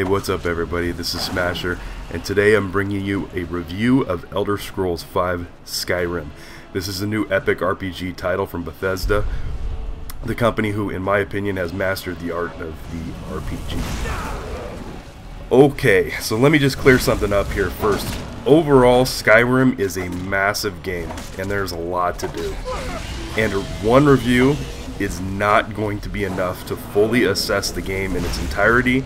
Hey, what's up everybody, this is Smasher, and today I'm bringing you a review of Elder Scrolls V Skyrim. This is a new epic RPG title from Bethesda, the company who, in my opinion, has mastered the art of the RPG. Okay, so let me just clear something up here first. Overall, Skyrim is a massive game, and there's a lot to do. And one review is not going to be enough to fully assess the game in its entirety.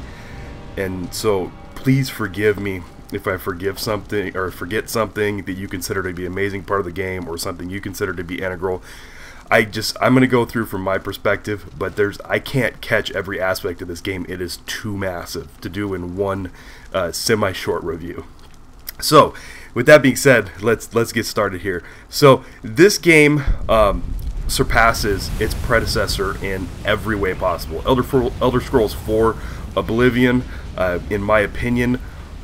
And so please forgive me if I forget something that you consider to be an amazing part of the game or something you consider to be integral. I'm going to go through from my perspective, but I can't catch every aspect of this game. It is too massive to do in one semi-short review. So with that being said, let's get started here. So this game surpasses its predecessor in every way possible. Elder Scrolls 4 Oblivion, in my opinion,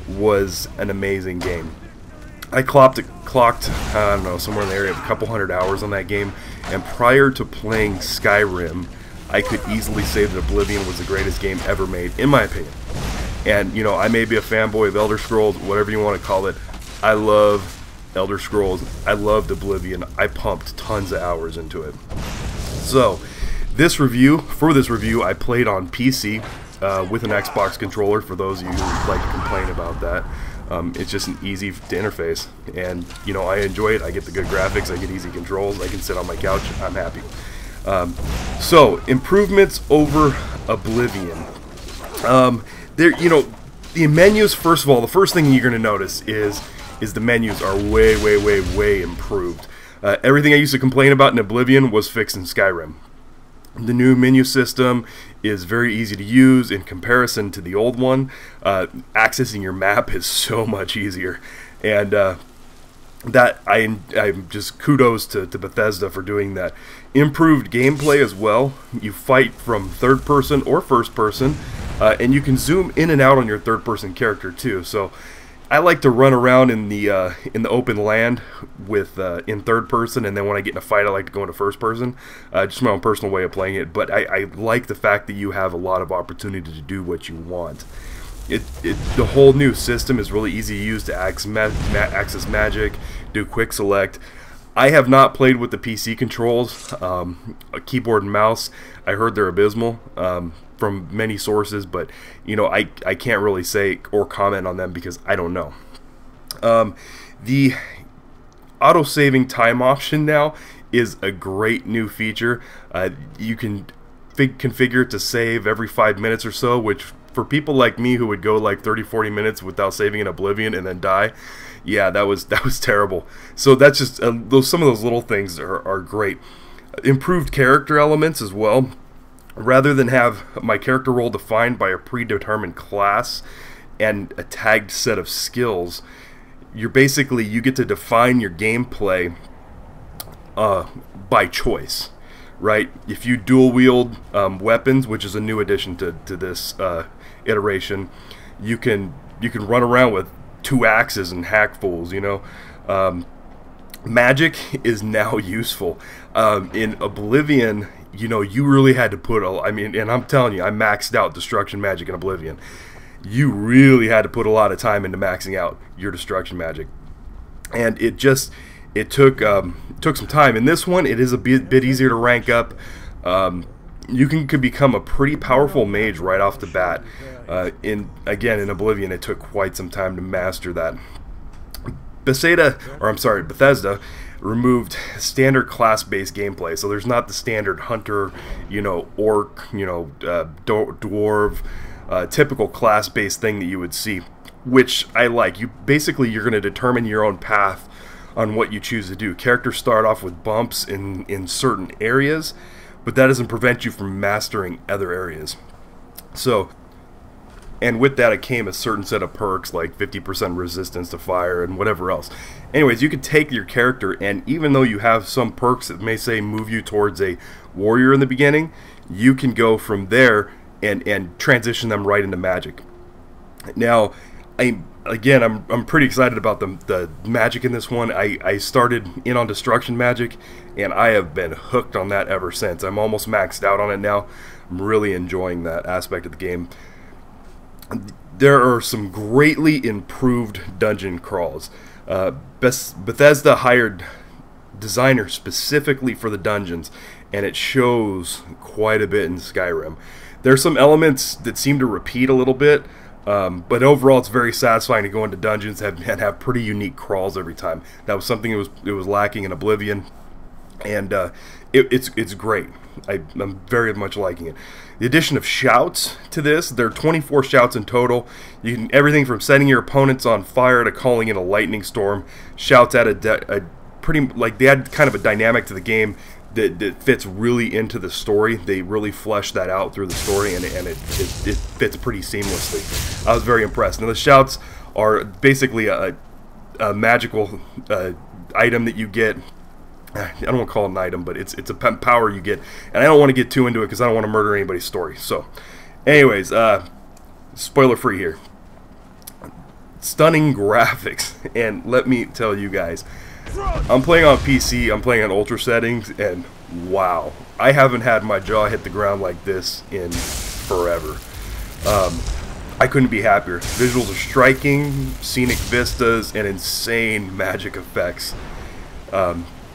was an amazing game. I clocked, I don't know, somewhere in the area of a couple hundred hours on that game, and prior to playing Skyrim, I could easily say that Oblivion was the greatest game ever made, in my opinion. And, you know, I may be a fanboy of Elder Scrolls, whatever you want to call it. I love Elder Scrolls. I loved Oblivion. I pumped tons of hours into it. So, for this review, I played on PC with an Xbox controller, for those of you who like to complain about that. It's just an easy to interface, and you know, I enjoy it. I get the good graphics, I get easy controls, I can sit on my couch, I'm happy. So, improvements over Oblivion. You know, the menus, first of all, the first thing you're going to notice is the menus are way improved. Everything I used to complain about in Oblivion was fixed in Skyrim. The new menu system is very easy to use in comparison to the old one. Accessing your map is so much easier, and I'm just kudos to Bethesda for doing that. Improved gameplay as well. You fight from third person or first person, and you can zoom in and out on your third person character too. So I like to run around in the open land with in third person, and then when I get in a fight, I like to go into first person. Just my own personal way of playing it, but I like the fact that you have a lot of opportunity to do what you want. The whole new system is really easy to use to access magic, do quick select. I have not played with the PC controls, a keyboard and mouse. I heard they're abysmal. From many sources, but you know, I can't really say or comment on them because I don't know. The auto-saving time option now is a great new feature. You can configure it to save every 5 minutes or so, which for people like me who would go like 30-40 minutes without saving in Oblivion and then die, yeah, that was terrible. So that's just some of those little things are great. Improved character elements as well. Rather than have my character role defined by a predetermined class and a tagged set of skills, you get to define your gameplay by choice, right? If you dual wield weapons, which is a new addition to this iteration, you can run around with 2 axes and hack fools, you know. Magic is now useful. In Oblivion, you know, you really had to put and I'm telling you, I maxed out destruction magic in Oblivion. You really had to put a lot of time into maxing out your destruction magic, and it took some time. In this one, it is a bit easier to rank up. You could become a pretty powerful mage right off the bat. In Oblivion, it took quite some time to master that. Bethesda removed standard class-based gameplay, so there's not the standard hunter, you know, orc, you know, dwarf, typical class-based thing that you would see, which I like. You're going to determine your own path on what you choose to do. Characters start off with bumps in certain areas, but that doesn't prevent you from mastering other areas. So, and with that, it came a certain set of perks like 50% resistance to fire and whatever else. Anyways, you can take your character, and even though you have some perks that may say move you towards a warrior in the beginning, you can go from there and transition them right into magic. Now, I'm pretty excited about the magic in this one. I started in on destruction magic, and I have been hooked on that ever since. I'm almost maxed out on it now. I'm really enjoying that aspect of the game. there are some greatly improved dungeon crawls. Bethesda hired designers specifically for the dungeons, and it shows quite a bit in Skyrim. There's some elements that seem to repeat a little bit, but overall it's very satisfying to go into dungeons and have pretty unique crawls every time. That was something it was lacking in Oblivion, and it's great. I'm very much liking it. The addition of shouts to this, there are 24 shouts in total. You can everything from setting your opponents on fire to calling in a lightning storm. Shouts add a pretty, like, they add kind of a dynamic to the game that fits really into the story. They really flesh that out through the story, and it fits pretty seamlessly. I was very impressed. Now the shouts are basically a magical item that you get. I don't want to call it an item, but it's a power you get, and I don't want to get too into it because I don't want to murder anybody's story. So, anyways, spoiler free here. Stunning graphics, and let me tell you guys, I'm playing on PC, I'm playing on ultra settings, and wow, I haven't had my jaw hit the ground like this in forever. I couldn't be happier. Visuals are striking, scenic vistas, and insane magic effects.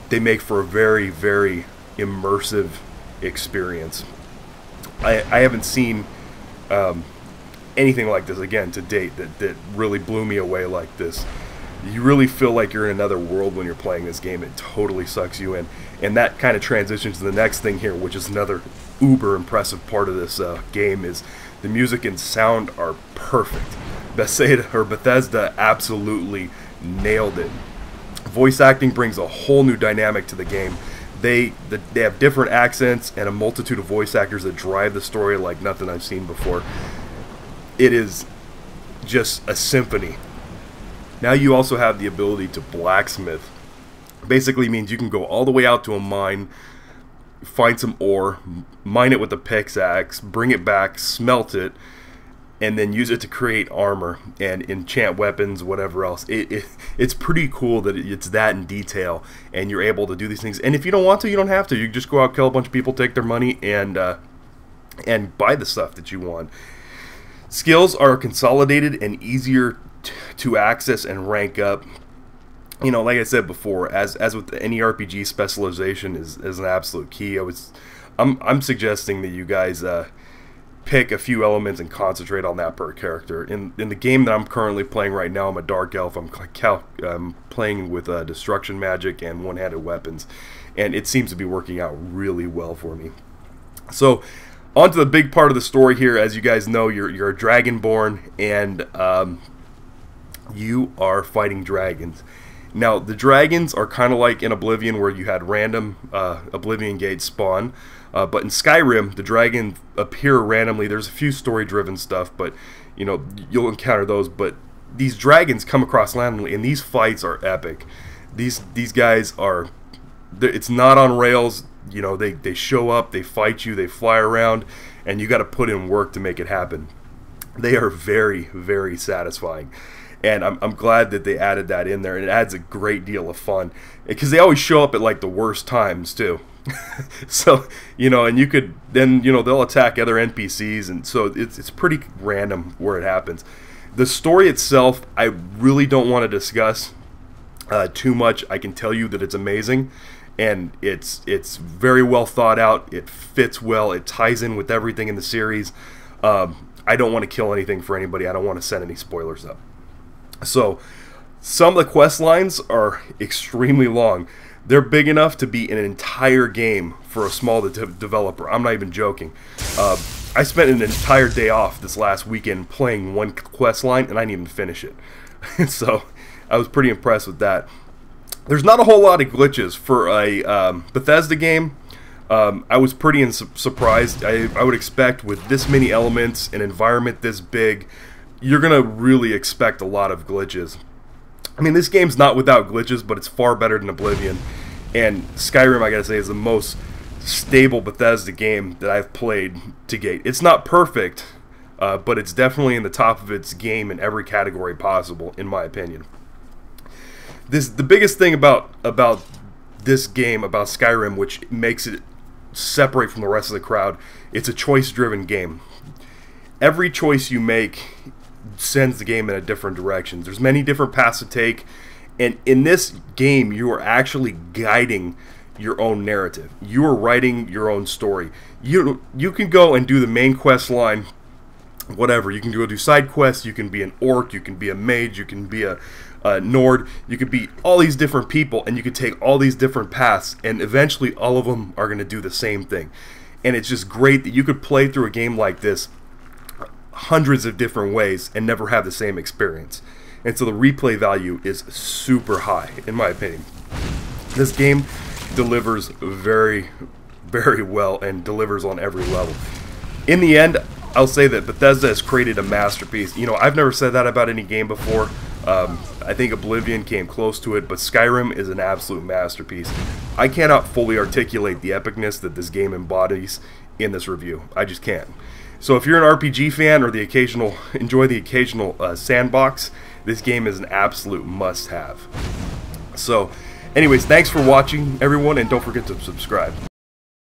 They make for a very, very immersive experience. I haven't seen anything like this, again, to date, that really blew me away like this. You really feel like you're in another world when you're playing this game. It totally sucks you in. And that kind of transitions to the next thing here, which is another uber impressive part of this game, is the music and sound are perfect. Bethesda absolutely nailed it. Voice acting brings a whole new dynamic to the game. They have different accents and a multitude of voice actors that drive the story like nothing I've seen before. It is just a symphony. Now you also have the ability to blacksmith. Basically means you can go all the way out to a mine, find some ore, mine it with a pickaxe, bring it back, smelt it, and then use it to create armor and enchant weapons, whatever else. It's pretty cool that it's that in detail, and you're able to do these things. And if you don't want to, you don't have to. You can just go out, kill a bunch of people, take their money, and buy the stuff that you want. Skills are consolidated and easier to access and rank up. You know, like I said before, as with any RPG, specialization is an absolute key. I'm suggesting that you guys pick a few elements and concentrate on that per character. In the game that I'm currently playing right now, I'm a dark elf. I'm playing with destruction magic and one-handed weapons, and it seems to be working out really well for me. So, on to the big part of the story here. As you guys know, you're a dragonborn, and you are fighting dragons. Now, the dragons are kind of like in Oblivion, where you had random Oblivion gates spawn. But in Skyrim, the dragons appear randomly. There's a few story-driven stuff, but you know, you'll encounter those. But these dragons come across randomly, and these fights are epic. These guys are, it's not on rails. You know, they show up, they fight you, they fly around, and you got to put in work to make it happen. They are very, very satisfying. And I'm glad that they added that in there, and it adds a great deal of fun. Because they always show up at like the worst times too. So, you know, and you could then, you know, they'll attack other NPCs, and so it's pretty random where it happens. The story itself, I really don't want to discuss too much. I can tell you that it's amazing, and it's very well thought out. It fits well. It ties in with everything in the series. I don't want to kill anything for anybody. I don't want to set any spoilers up. So, some of the quest lines are extremely long. They're big enough to be an entire game for a small developer. I'm not even joking. I spent an entire day off this last weekend playing one quest line, and I didn't even finish it. So, I was pretty impressed with that. There's not a whole lot of glitches for a Bethesda game. I was pretty surprised. I would expect with this many elements, an environment this big, you're going to really expect a lot of glitches. I mean, this game's not without glitches, but it's far better than Oblivion. And Skyrim, I gotta say, is the most stable Bethesda game that I've played to date. It's not perfect, but it's definitely in the top of its game in every category possible, in my opinion. The biggest thing about this game, about Skyrim, which makes it separate from the rest of the crowd, it's a choice-driven game. Every choice you make sends the game in a different direction. There's many different paths to take, and in this game you are actually guiding your own narrative. You are writing your own story. You can go and do the main quest line, whatever. You can go do side quests. You can be an orc. You can be a mage. You can be a Nord. You could be all these different people, and you could take all these different paths, and eventually all of them are going to do the same thing. And it's just great that you could play through a game like this hundreds of different ways and never have the same experience. And so the replay value is super high, in my opinion. This game delivers very, very well and delivers on every level. In the end, I'll say that Bethesda has created a masterpiece. You know, I've never said that about any game before. I think Oblivion came close to it, but Skyrim is an absolute masterpiece. I cannot fully articulate the epicness that this game embodies in this review. I just can't. So if you're an RPG fan or enjoy the occasional sandbox, this game is an absolute must-have. So, anyways, thanks for watching, everyone, and don't forget to subscribe.